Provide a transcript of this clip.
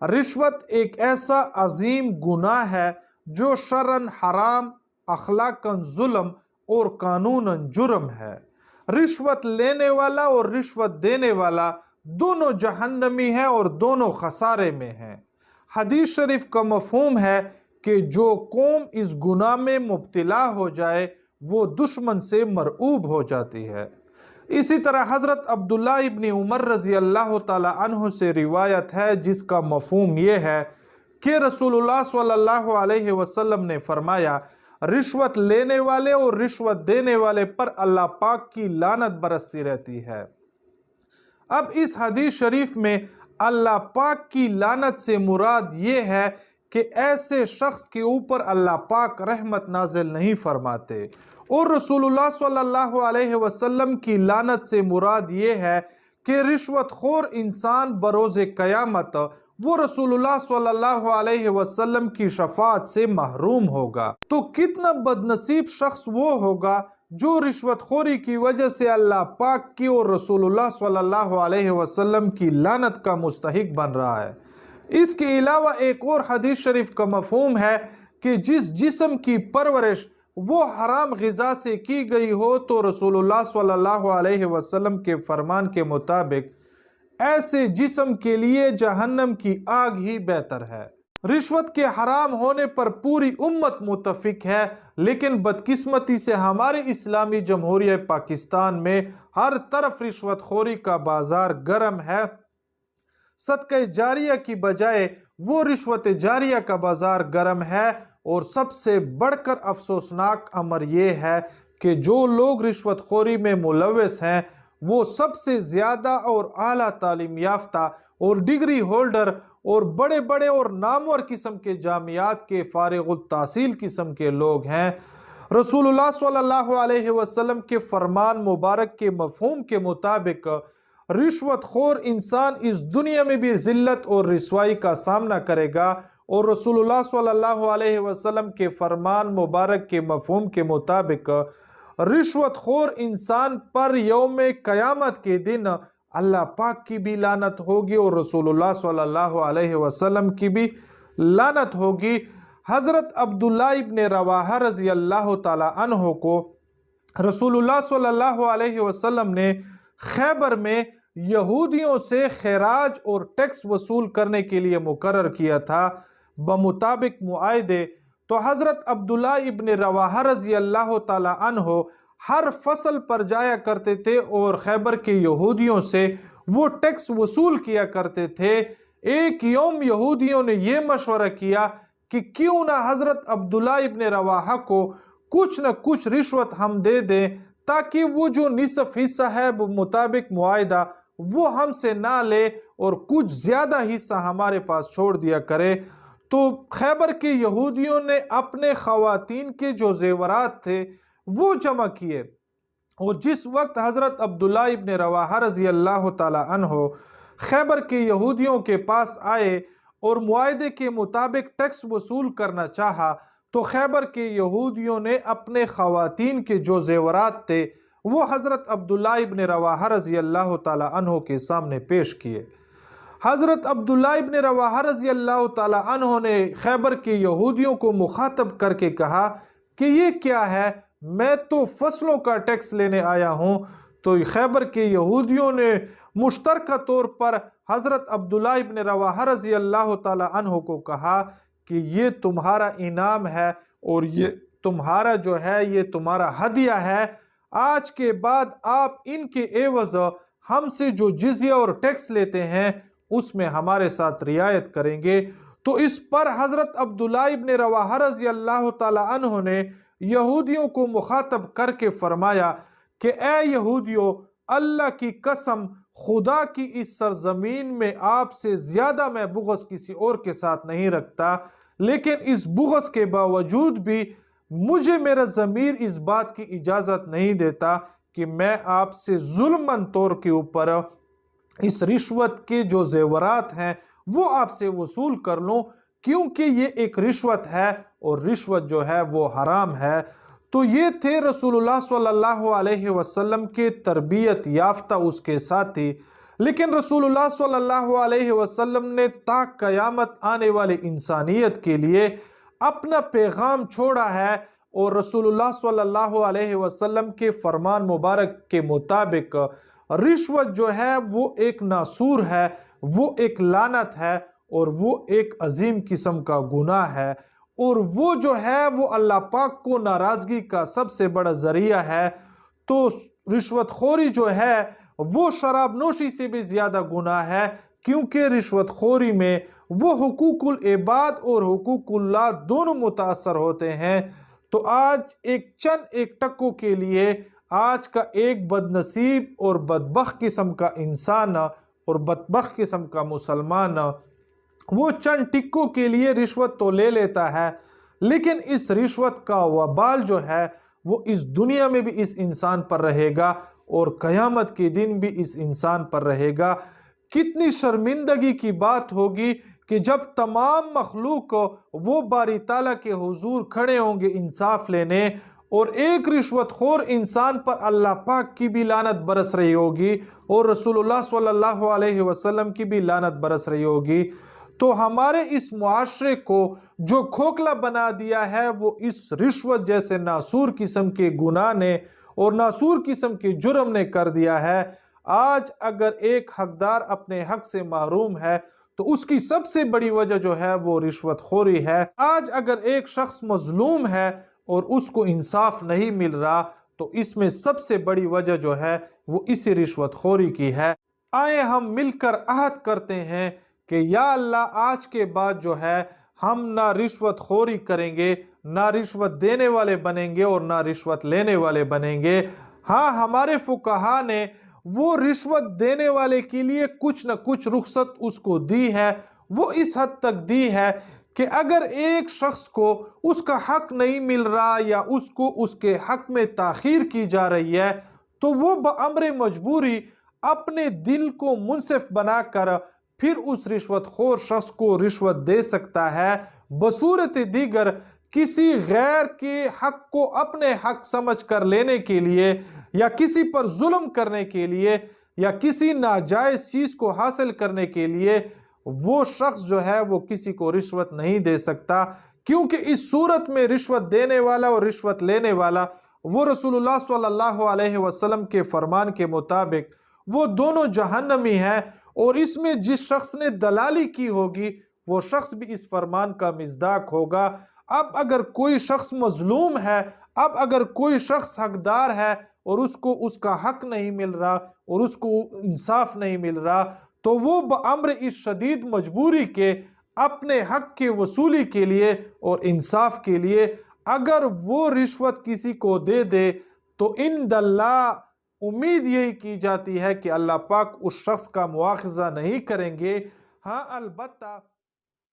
رشوت ایک ایسا عظیم گناہ ہے جو شرعاً حرام، اخلاقاً ظلم اور قانوناً جرم ہے۔ رشوت لینے والا اور رشوت دینے والا دونوں جہنمی ہیں اور دونوں خسارے میں ہیں۔ حدیث شریف کا مفہوم ہے کہ جو قوم اس گناہ میں مبتلا ہو جائے وہ دشمن سے مرعوب ہو جاتی ہے۔ اسی طرح حضرت عبداللہ ابن عمر رضی اللہ تعالی عنہ سے روایت ہے جس کا مفہوم یہ ہے کہ رسول اللہ صلی اللہ علیہ وسلم نے فرمایا، رشوت لینے والے اور رشوت دینے والے پر اللہ پاک کی لعنت برستی رہتی ہے۔ اب اس حدیث شریف میں اللہ پاک کی لعنت سے مراد یہ ہے کہ ایسے شخص کے اوپر اللہ پاک رحمت نازل نہیں فرماتے، اور رسول اللہ صلی اللہ علیہ وسلم کی لعنت سے مراد یہ ہے کہ رشوت خور انسان بروز قیامت وہ رسول اللہ صلی اللہ علیہ وسلم کی شفاعت سے محروم ہوگا۔ تو کتنا بدنصیب شخص وہ ہوگا جو رشوت خوری کی وجہ سے اللہ پاک کی اور رسول اللہ صلی اللہ علیہ وسلم کی لعنت کا مستحق بن رہا ہے۔ اس کے علاوہ ایک اور حدیث شریف کا مفہوم ہے کہ جس جسم کی پرورش وہ حرام غذا سے کی گئی ہو تو رسول اللہ صلی اللہ علیہ وسلم کے فرمان کے مطابق ایسے جسم کے لیے جہنم کی آگ ہی بہتر ہے۔ رشوت کے حرام ہونے پر پوری امت متفق ہے، لیکن بدقسمتی سے ہمارے اسلامی جمہوریہ پاکستان میں ہر طرف رشوت خوری کا بازار گرم ہے۔ صدقہ جاریہ کی بجائے وہ رشوت جاریہ کا بازار گرم ہے، اور سب سے بڑھ کر افسوسناک امر یہ ہے کہ جو لوگ رشوت خوری میں ملوث ہیں وہ سب سے زیادہ اور اعلیٰ تعلیم یافتہ اور ڈگری ہولڈر اور بڑے بڑے اور نامور قسم کے جامعات کے فارغ التحصیل قسم کے لوگ ہیں۔ رسول اللہ صلی اللہ علیہ وسلم کے فرمان مبارک کے مفہوم کے مطابق رشوت خور انسان اس دنیا میں بھی ذلت اور رسوائی کا سامنا کرے گا، اور رسول اللہ صلی اللہ علیہ وسلم کے فرمان مبارک کے مفہوم کے مطابق رشوت خور انسان پر یوم قیامت کے دن اللہ پاک کی بھی لعنت ہوگی اور رسول اللہ صلی اللہ علیہ وسلم کی بھی لعنت ہوگی۔ حضرت عبداللہ ابن رواحہ رضی اللہ تعالی عنہ کو رسول اللہ صلی اللہ علیہ وسلم نے خیبر میں یہودیوں سے خراج اور ٹیکس وصول کرنے کے لیے مقرر کیا تھا۔ بمطابق معاہدے تو حضرت عبداللہ ابن رواحہ رضی اللہ تعالی عنہ ہر فصل پر جایا کرتے تھے اور خیبر کے یہودیوں سے وہ ٹیکس وصول کیا کرتے تھے۔ ایک یوم یہودیوں نے یہ مشورہ کیا کہ کیوں نہ حضرت عبداللہ ابن رواحہ کو کچھ نہ کچھ رشوت ہم دے دیں تاکہ وہ جو نصف حصہ ہے مطابق معاہدہ وہ ہم سے نہ لے اور کچھ زیادہ حصہ ہمارے پاس چھوڑ دیا کرے۔ تو خیبر کے یہودیوں نے اپنے خواتین کے جو زیورات تھے وہ جمع کیے، اور جس وقت حضرت عبداللہ ابن رواحہ رضی اللہ تعالی عنہ خیبر کے یہودیوں کے پاس آئے اور معاہدے کے مطابق ٹیکس وصول کرنا چاہا تو خیبر کے یہودیوں نے اپنے خواتین کے جو زیورات تھے وہ حضرت عبداللہ ابن رواحہ رضی اللہ تعالی عنہ کے سامنے پیش کیے۔ حضرت عبداللہ ابن رواحہ رضی اللہ تعالی عنہ نے خیبر کے یہودیوں کو مخاطب کر کے کہا کہ یہ کیا ہے، میں تو فصلوں کا ٹیکس لینے آیا ہوں۔ تو خیبر کے یہودیوں نے مشترکہ طور پر حضرت عبداللہ ابن رواحہ رضی اللہ تعالی عنہ کو کہا کہ یہ تمہارا انعام ہے اور یہ تمہارا جو ہے یہ تمہارا ہدیہ ہے، آج کے بعد آپ ان کے عوض ہم سے جو جزیہ اور ٹیکس لیتے ہیں اس میں ہمارے ساتھ رعایت کریں گے۔ تو اس پر حضرت عبداللہ ابن رواحہ رضی اللہ تعالی عنہ نے یہودیوں کو مخاطب کر کے فرمایا کہ اے یہودیوں، اللہ کی قسم خدا کی اس سرزمین میں آپ سے زیادہ میں بغض کسی اور کے ساتھ نہیں رکھتا، لیکن اس بغض کے باوجود بھی مجھے میرا ضمیر اس بات کی اجازت نہیں دیتا کہ میں آپ سے ظلماً طور کے اوپر اس رشوت کے جو زیورات ہیں وہ آپ سے وصول کر لوں، کیونکہ یہ ایک رشوت ہے اور رشوت جو ہے وہ حرام ہے۔ تو یہ تھے رسول اللہ صلی اللہ علیہ وسلم کے تربیت یافتہ اس کے ساتھی، لیکن رسول اللہ صلی اللہ علیہ وسلم نے تا قیامت آنے والے انسانیت کے لیے اپنا پیغام چھوڑا ہے، اور رسول اللہ صلی اللہ علیہ وسلم کے فرمان مبارک کے مطابق رشوت جو ہے وہ ایک ناسور ہے، وہ ایک لعنت ہے، اور وہ ایک عظیم قسم کا گناہ ہے، اور وہ جو ہے وہ اللہ پاک کو ناراضگی کا سب سے بڑا ذریعہ ہے۔ تو رشوت خوری جو ہے وہ شراب نوشی سے بھی زیادہ گناہ ہے، کیونکہ رشوت خوری میں وہ حقوق العباد اور حقوق اللہ دونوں متاثر ہوتے ہیں۔ تو آج ایک ٹکوں کے لیے آج کا ایک بد نصیب اور بدبخت قسم کا انسان اور بدبخت قسم کا مسلمان وہ چند ٹکوں کے لیے رشوت تو لے لیتا ہے، لیکن اس رشوت کا وبال جو ہے وہ اس دنیا میں بھی اس انسان پر رہے گا اور قیامت کے دن بھی اس انسان پر رہے گا۔ کتنی شرمندگی کی بات ہوگی کہ جب تمام مخلوق وہ باری تعالیٰ کے حضور کھڑے ہوں گے انصاف لینے، اور ایک رشوت خور انسان پر اللہ پاک کی بھی لعنت برس رہی ہوگی اور رسول اللہ صلی اللہ علیہ وسلم کی بھی لعنت برس رہی ہوگی۔ تو ہمارے اس معاشرے کو جو کھوکھلا بنا دیا ہے وہ اس رشوت جیسے ناسور قسم کے گناہ نے اور ناسور قسم کے جرم نے کر دیا ہے۔ آج اگر ایک حقدار اپنے حق سے محروم ہے تو اس کی سب سے بڑی وجہ جو ہے وہ رشوت خوری ہے۔ آج اگر ایک شخص مظلوم ہے اور اس کو انصاف نہیں مل رہا تو اس میں سب سے بڑی وجہ جو ہے وہ اسی رشوت خوری کی ہے۔ آئے ہم مل کر عہد کرتے ہیں کہ یا اللہ آج کے بعد جو ہے ہم نہ رشوت خوری کریں گے، نہ رشوت دینے والے بنیں گے اور نہ رشوت لینے والے بنیں گے۔ ہاں، ہمارے فقہا نے وہ رشوت دینے والے کے لیے کچھ نہ کچھ رخصت اس کو دی ہے، وہ اس حد تک دی ہے کہ اگر ایک شخص کو اس کا حق نہیں مل رہا یا اس کو اس کے حق میں تاخیر کی جا رہی ہے تو وہ بامر مجبوری اپنے دل کو منصف بنا کر پھر اس رشوت خور شخص کو رشوت دے سکتا ہے، بصورت دیگر کسی غیر کے حق کو اپنے حق سمجھ کر لینے کے لیے یا کسی پر ظلم کرنے کے لیے یا کسی ناجائز چیز کو حاصل کرنے کے لیے وہ شخص جو ہے وہ کسی کو رشوت نہیں دے سکتا، کیونکہ اس صورت میں رشوت دینے والا اور رشوت لینے والا وہ رسول اللہ صلی اللہ علیہ وسلم کے فرمان کے مطابق وہ دونوں جہنمی ہیں، اور اس میں جس شخص نے دلالی کی ہوگی وہ شخص بھی اس فرمان کا مصداق ہوگا۔ اب اگر کوئی شخص مظلوم ہے، اب اگر کوئی شخص حقدار ہے اور اس کو اس کا حق نہیں مل رہا اور اس کو انصاف نہیں مل رہا تو وہ بامر اس شدید مجبوری کے اپنے حق کے وصولی کے لیے اور انصاف کے لیے اگر وہ رشوت کسی کو دے دے تو عند اللہ امید یہی کی جاتی ہے کہ اللہ پاک اس شخص کا مواخذہ نہیں کریں گے۔ ہاں، البتہ